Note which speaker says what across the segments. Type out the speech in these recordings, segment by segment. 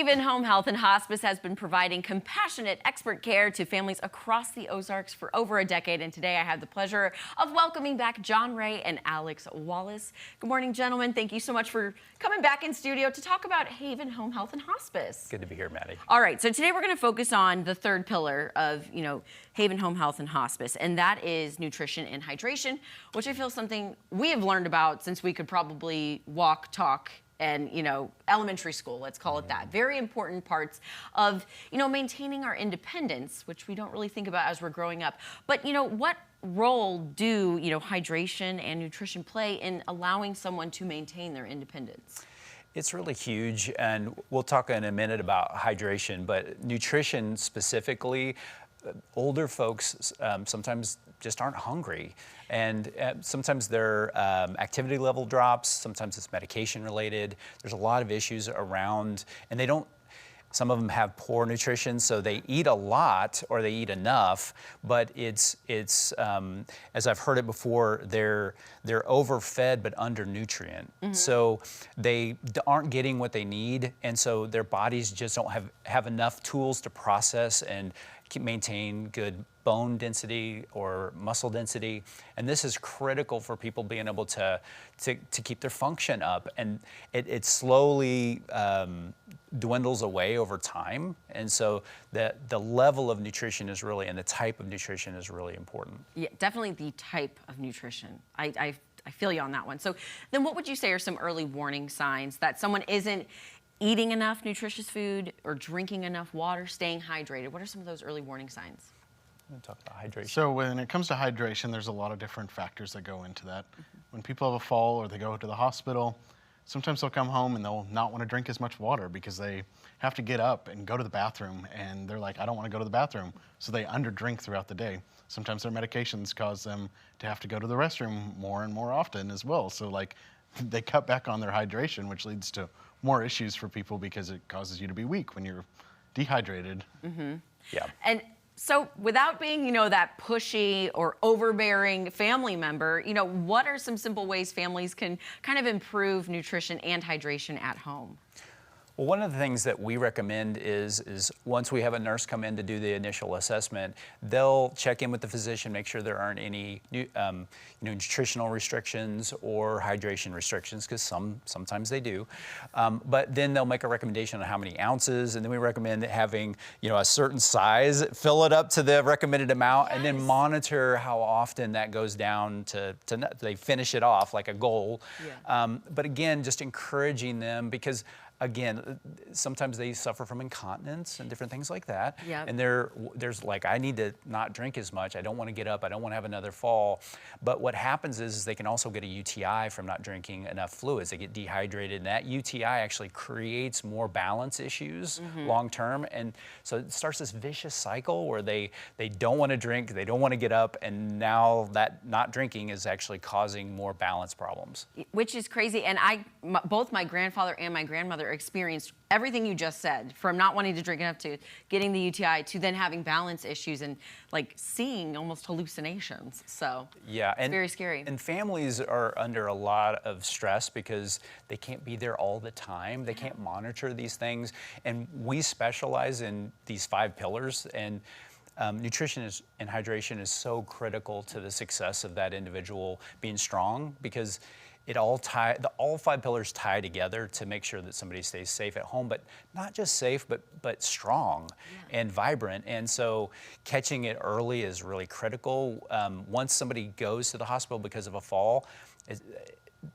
Speaker 1: Haven Home Health and Hospice has been providing compassionate expert care to families across the Ozarks for over a decade. And today I have the pleasure of welcoming back John Ray and Alex Wallace. Good morning, gentlemen. Thank you so much for coming back in studio to talk about Haven Home Health and Hospice.
Speaker 2: Good to be here, Maddie.
Speaker 1: All right, so today we're going to focus on the third pillar of, Haven Home Health and Hospice, and that is nutrition and hydration, which I feel is something we have learned about since we could probably walk, talk, and, elementary school, let's call it that. Very important parts of, maintaining our independence, which we don't really think about as we're growing up. But, what role do, hydration and nutrition play in allowing someone to maintain their independence?
Speaker 2: It's really huge, and we'll talk in a minute about hydration, but nutrition specifically, older folks sometimes just aren't hungry, and sometimes their activity level drops, sometimes it's medication related. There's a lot of issues around, and some of them have poor nutrition, so they eat a lot or they eat enough, but it's as I've heard it before, they're overfed but undernutrient. Mm-hmm. So they aren't getting what they need, and so their bodies just don't have enough tools to process and maintain good bone density or muscle density, and this is critical for people being able to keep their function up, and it slowly dwindles away over time, and so the level of nutrition is really, and the type of nutrition is really important.
Speaker 1: Yeah, definitely the type of nutrition. I feel you on that one. So then what would you say are some early warning signs that someone isn't eating enough nutritious food or drinking enough water, staying hydrated? What are some of those early warning signs?
Speaker 2: I'm going to talk about hydration.
Speaker 3: So when it comes to hydration, there's a lot of different factors that go into that. Mm-hmm. When people have a fall or they go to the hospital, sometimes they'll come home and they'll not want to drink as much water because they have to get up and go to the bathroom, and they're like, I don't want to go to the bathroom. So they underdrink throughout the day. Sometimes their medications cause them to have to go to the restroom more and more often as well. So they cut back on their hydration, which leads to more issues for people because it causes you to be weak when you're dehydrated.
Speaker 1: Mm-hmm.
Speaker 2: Yeah.
Speaker 1: And so without being, that pushy or overbearing family member, what are some simple ways families can kind of improve nutrition and hydration at home?
Speaker 2: Well, one of the things that we recommend is once we have a nurse come in to do the initial assessment, they'll check in with the physician, make sure there aren't any nutritional restrictions or hydration restrictions, because sometimes they do. But then they'll make a recommendation on how many ounces, and then we recommend having a certain size, fill it up to the recommended amount, yes, and then monitor how often that goes down to they finish it off like a goal. Yeah. But again, just encouraging them, because again, sometimes they suffer from incontinence and different things like that. Yep. And there's like, I need to not drink as much. I don't want to get up. I don't want to have another fall. But what happens is they can also get a UTI from not drinking enough fluids. They get dehydrated, and that UTI actually creates more balance issues long term. And so it starts this vicious cycle where they don't want to drink, they don't want to get up, and now that not drinking is actually causing more balance problems.
Speaker 1: Which is crazy. And both my grandfather and my grandmother experienced everything you just said, from not wanting to drink enough to getting the UTI to then having balance issues and seeing almost hallucinations. So yeah, it's very scary. And
Speaker 2: families are under a lot of stress because they can't be there all the time. They can't monitor these things. And we specialize in these 5 pillars, and nutrition and hydration is so critical to the success of that individual being strong, because all 5 pillars tie together to make sure that somebody stays safe at home, but not just safe, but strong, yeah, and vibrant. And so catching it early is really critical. Once somebody goes to the hospital because of a fall,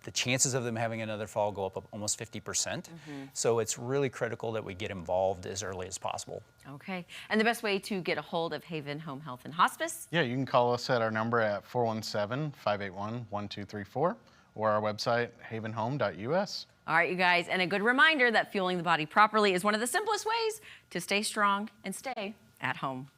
Speaker 2: the chances of them having another fall go up almost 50%. Mm-hmm. So it's really critical that we get involved as early as possible.
Speaker 1: Okay. And the best way to get a hold of Haven Home Health and Hospice?
Speaker 3: Yeah, you can call us at our number at 417-581-1234. or our website, havenhome.us.
Speaker 1: All right, you guys, and a good reminder that fueling the body properly is one of the simplest ways to stay strong and stay at home.